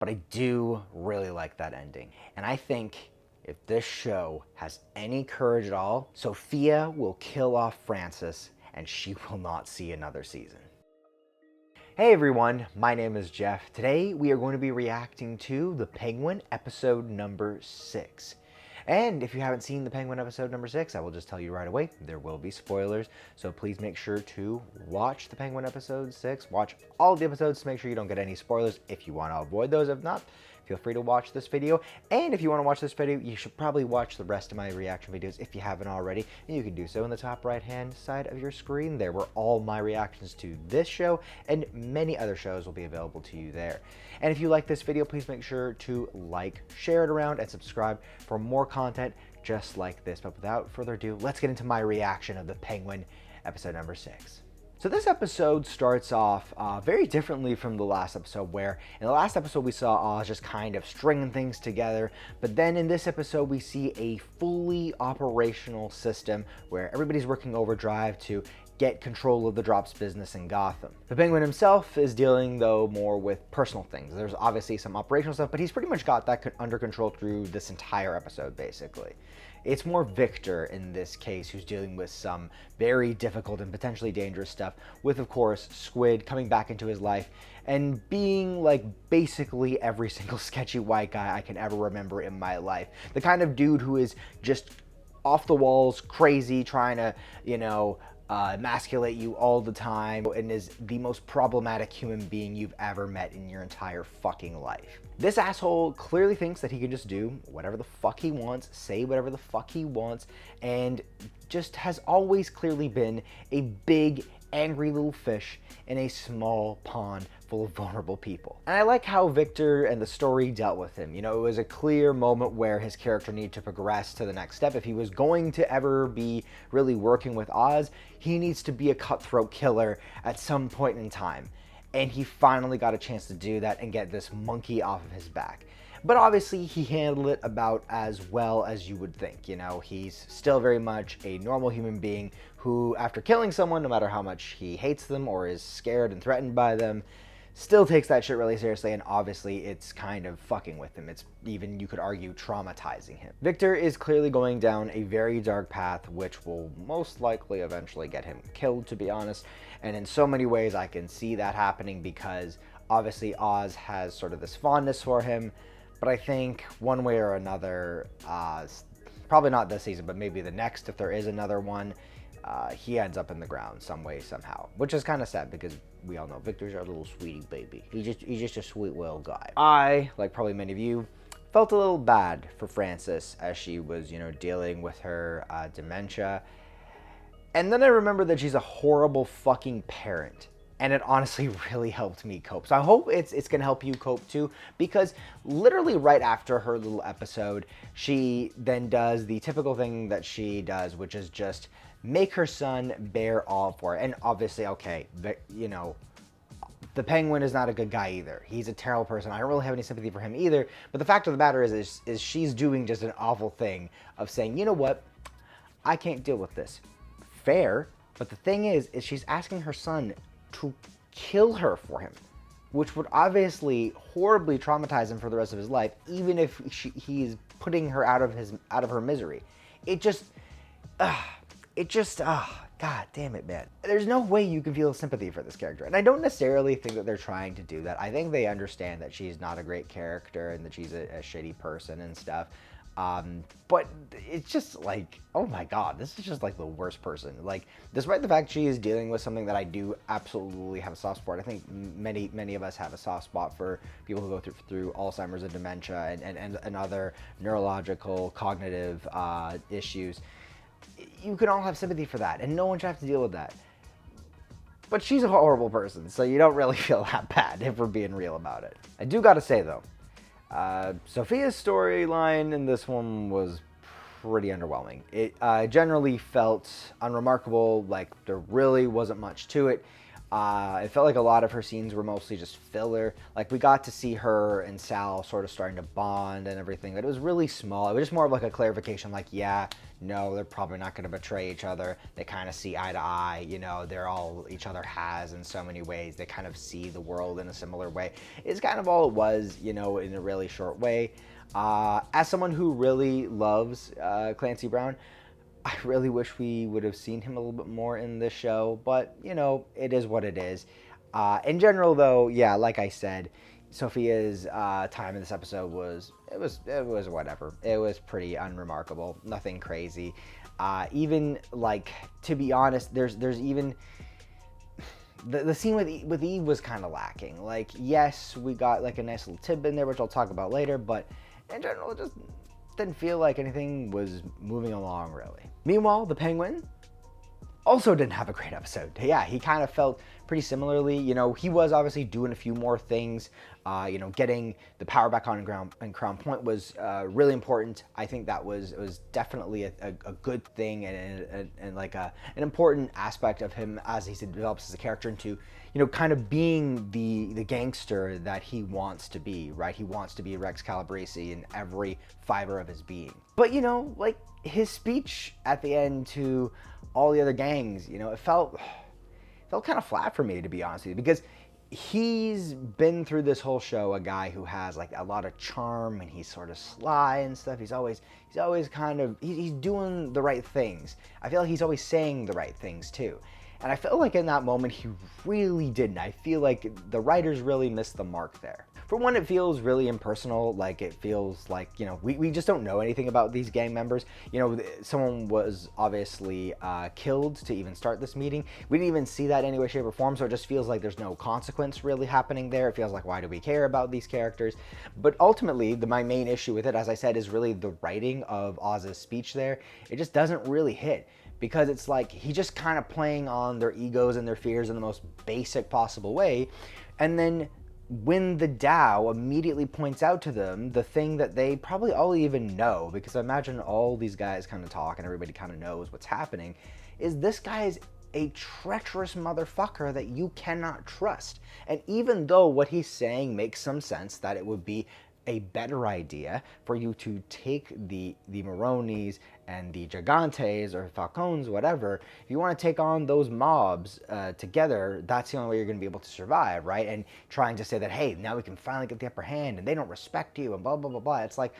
But I do really like that ending. And I think if this show has any courage at all, Sofia will kill off Francis and she will not see another season. Hey everyone, my name is Jeff. Today we are going to be reacting to The Penguin episode number 6. And if you haven't seen The Penguin episode number 6, I will just tell you right away, there will be spoilers. So please make sure to watch The Penguin episode 6. Watch all the episodes to make sure you don't get any spoilers. If you want to avoid those, if not, feel free to watch this video. And if you want to watch this video, you should probably watch the rest of my reaction videos if you haven't already. And you can do so in the top right hand side of your screen there, where all my reactions to this show and many other shows will be available to you there. And if you like this video, please make sure to like, share it around, and subscribe for more content just like this. But without further ado, let's get into my reaction of The Penguin episode number 6. So this episode starts off very differently from the last episode, where in the last episode we saw Oz just kind of stringing things together, but then in this episode we see a fully operational system where everybody's working overdrive to get control of the Drops business in Gotham. The Penguin himself is dealing, though, more with personal things. There's obviously some operational stuff, but he's pretty much got that under control through this entire episode, basically. It's more Victor in this case who's dealing with some very difficult and potentially dangerous stuff, with, of course, Squid coming back into his life and being like basically every single sketchy white guy I can ever remember in my life. The kind of dude who is just off the walls, crazy, trying to, emasculate you all the time, and is the most problematic human being you've ever met in your entire fucking life. This asshole clearly thinks that he can just do whatever the fuck he wants, say whatever the fuck he wants, and just has always clearly been a big, angry little fish in a small pond full of vulnerable people. And I like how Victor and the story dealt with him. It was a clear moment where his character needed to progress to the next step. If he was going to ever be really working with Oz, he needs to be a cutthroat killer at some point in time. And he finally got a chance to do that and get this monkey off of his back. But obviously he handled it about as well as you would think. He's still very much a normal human being who, after killing someone, no matter how much he hates them or is scared and threatened by them, still takes that shit really seriously, and obviously it's kind of fucking with him. It's even, you could argue, traumatizing him. Victor is clearly going down a very dark path, which will most likely eventually get him killed, to be honest. And in so many ways I can see that happening, because obviously Oz has sort of this fondness for him. But I think one way or another, probably not this season, but maybe the next, if there is another one, he ends up in the ground some way, somehow. Which is kind of sad, because we all know Victor's our little sweetie baby. He's just a sweet little guy. I, like probably many of you, felt a little bad for Frances as she was, dealing with her dementia. And then I remembered that she's a horrible fucking parent. And it honestly really helped me cope. So I hope it's going to help you cope too, because literally right after her little episode, she then does the typical thing that she does, which is just make her son bear all for it. And obviously, okay, the Penguin is not a good guy either. He's a terrible person. I don't really have any sympathy for him either. But the fact of the matter is she's doing just an awful thing of saying, you know what, I can't deal with this. Fair, but the thing is she's asking her son to kill her for him, which would obviously horribly traumatize him for the rest of his life, even if he's putting her out of her misery. God damn it, man. There's no way you can feel sympathy for this character. And I don't necessarily think that they're trying to do that. I think they understand that she's not a great character and that she's a shitty person and stuff. But it's just like, oh my God, this is just like the worst person. Like, despite the fact she is dealing with something that I do absolutely have a soft spot, I think many of us have a soft spot for people who go through Alzheimer's and dementia and other neurological, cognitive issues. You can all have sympathy for that, and no one should have to deal with that. But she's a horrible person, so you don't really feel that bad if we're being real about it. I do gotta say though, Sofia's storyline in this one was pretty underwhelming. It generally felt unremarkable, like there really wasn't much to it. It felt like a lot of her scenes were mostly just filler. Like, we got to see her and Sal sort of starting to bond and everything, but it was really small. It was just more of like a clarification, like, yeah, no, they're probably not going to betray each other. They kind of see eye to eye, you know, they're all each other has in so many ways. They kind of see the world in a similar way. It's kind of all it was, you know, in a really short way. As someone who really loves Clancy Brown, I really wish we would have seen him a little bit more in this show, but, you know, it is what it is. In general, though, yeah, like I said, Sofia's time in this episode was whatever. It was pretty unremarkable, nothing crazy. Even, like, to be honest, there's even... The scene with Eve was kind of lacking. Like, yes, we got, like, a nice little tidbit in there, which I'll talk about later, but in general, it just didn't feel like anything was moving along, really. Meanwhile, the Penguin also didn't have a great episode. Yeah, he kind of felt pretty similarly. You know, he was obviously doing a few more things. You know, getting the power back on in Crown Point was really important. I think that was definitely a good thing and like an important aspect of him as he develops as a character into, you know, kind of being the gangster that he wants to be, right? He wants to be Rex Calabrese in every fiber of his being. But, you know, like, his speech at the end to all the other gangs, you know, it felt kind of flat for me, to be honest with you, because he's been through this whole show a guy who has, like, a lot of charm, and he's sort of sly and stuff. He's always kind of, he's doing the right things. I feel like he's always saying the right things too. And I felt like in that moment he really didn't. I feel like the writers really missed the mark there. For one, it feels really impersonal. Like, it feels like, you know, we just don't know anything about these gang members. You know, someone was obviously killed to even start this meeting. We didn't even see that in any way, shape, or form, so it just feels like there's no consequence really happening there. It feels like, why do we care about these characters? But ultimately, my main issue with it, as I said, is really the writing of Oz's speech there. It just doesn't really hit, because it's like he's just kind of playing on their egos and their fears in the most basic possible way. And then when the Dow immediately points out to them the thing that they probably all even know, because I imagine all these guys kind of talk and everybody kind of knows what's happening, is this guy is a treacherous motherfucker that you cannot trust. And even though what he's saying makes some sense, that it would be a better idea for you to take the Maronis and the Gigantes or Falcones, whatever, if you want to take on those mobs together, that's the only way you're going to be able to survive, right? And trying to say that, hey, now we can finally get the upper hand and they don't respect you and blah, blah, blah, blah. It's like,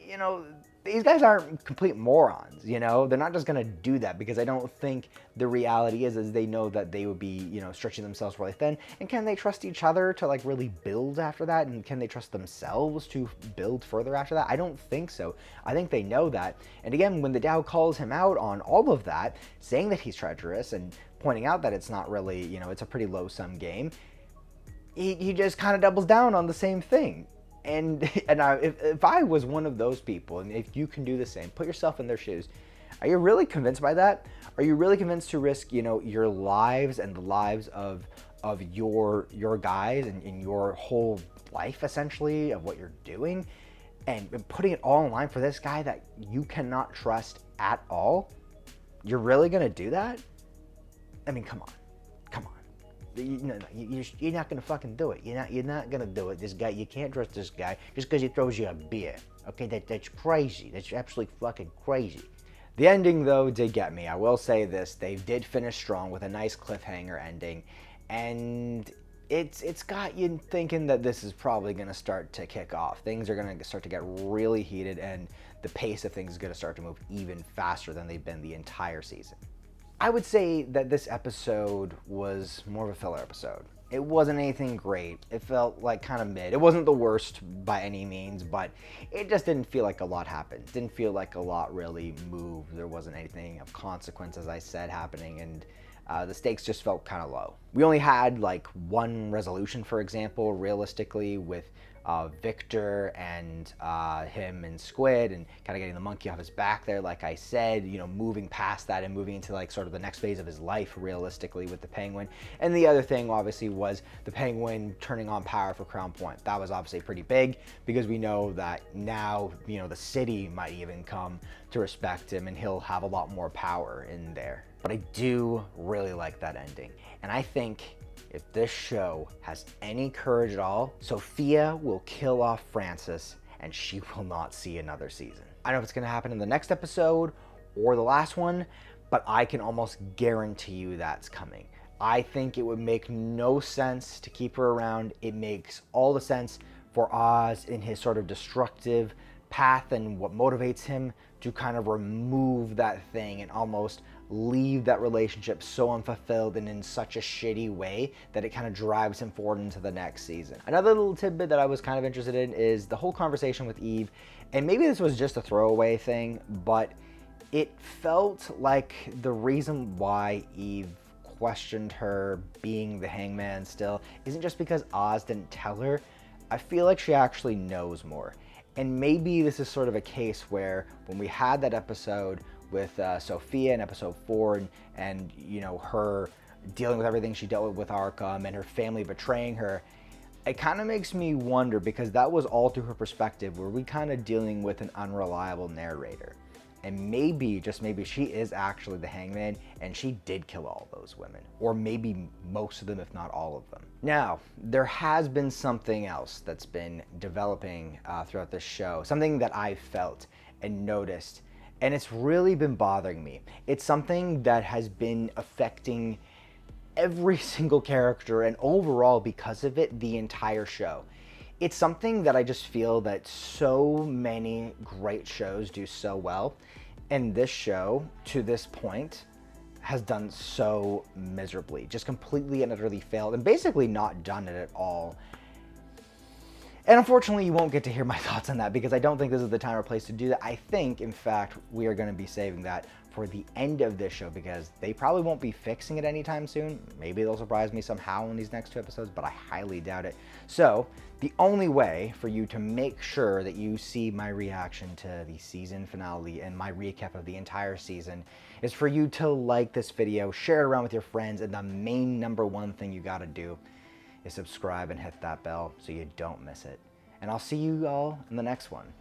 you know, these guys aren't complete morons, you know? They're not just going to do that, because I don't think the reality is they know that they would be, you know, stretching themselves really thin. And can they trust each other to, like, really build after that? And can they trust themselves to build further after that? I don't think so. I think they know that. And again, when the Dow calls him out on all of that, saying that he's treacherous and pointing out that it's not really, you know, it's a pretty low-sum game, he just kind of doubles down on the same thing. And if I was one of those people, and if you can do the same, put yourself in their shoes. Are you really convinced by that? Are you really convinced to risk, you know, your lives and the lives of your guys and your whole life, essentially, of what you're doing, and putting it all in line for this guy that you cannot trust at all? You're really gonna do that? I mean, come on. You're not gonna fucking do it. You're not gonna do it. This guy, you can't trust this guy just because he throws you a beer. Okay, that's crazy. That's absolutely fucking crazy. The ending, though, did get me. I will say this: they did finish strong with a nice cliffhanger ending, and it's got you thinking that this is probably gonna start to kick off. Things are gonna start to get really heated, and the pace of things is gonna start to move even faster than they've been the entire season. I would say that this episode was more of a filler episode. It wasn't anything great. It felt like kind of mid. It wasn't the worst by any means, but it just didn't feel like a lot happened. It didn't feel like a lot really moved. There wasn't anything of consequence, as I said, happening, and the stakes just felt kind of low. We only had like one resolution, for example, realistically, with Victor and him and Squid, and kind of getting the monkey off his back there, like I said, you know, moving past that and moving into like sort of the next phase of his life realistically with the Penguin. And the other thing obviously was the Penguin turning on power for Crown Point. That was obviously pretty big because we know that now, you know, the city might even come to respect him and he'll have a lot more power in there. But I do really like that ending. And I think if this show has any courage at all, Sofia will kill off Francis and she will not see another season. I don't know if it's gonna happen in the next episode or the last one, but I can almost guarantee you that's coming. I think it would make no sense to keep her around. It makes all the sense for Oz in his sort of destructive path and what motivates him to kind of remove that thing and almost leave that relationship so unfulfilled and in such a shitty way that it kind of drives him forward into the next season. Another little tidbit that I was kind of interested in is the whole conversation with Eve, and maybe this was just a throwaway thing, but it felt like the reason why Eve questioned her being the hangman still isn't just because Oz didn't tell her. I feel like she actually knows more. And maybe this is sort of a case where when we had that episode with Sofia in episode 4 and you know, her dealing with everything she dealt with Arkham and her family betraying her, it kind of makes me wonder, because that was all through her perspective, were we kind of dealing with an unreliable narrator? And maybe, just maybe, she is actually the hangman and she did kill all those women, or maybe most of them, if not all of them. Now, there has been something else that's been developing throughout this show, something that I felt and noticed, and it's really been bothering me. It's something that has been affecting every single character, and overall, because of it, the entire show. It's something that I just feel that so many great shows do so well, and this show, to this point, has done so miserably, just completely and utterly failed, and basically not done it at all. And unfortunately, you won't get to hear my thoughts on that because I don't think this is the time or place to do that. I think, in fact, we are going to be saving that for the end of this show because they probably won't be fixing it anytime soon. Maybe they'll surprise me somehow in these next 2 episodes, but I highly doubt it. So the only way for you to make sure that you see my reaction to the season finale and my recap of the entire season is for you to like this video, share it around with your friends, and the main #1 thing you gotta do is subscribe and hit that bell so you don't miss it. And I'll see you all in the next one.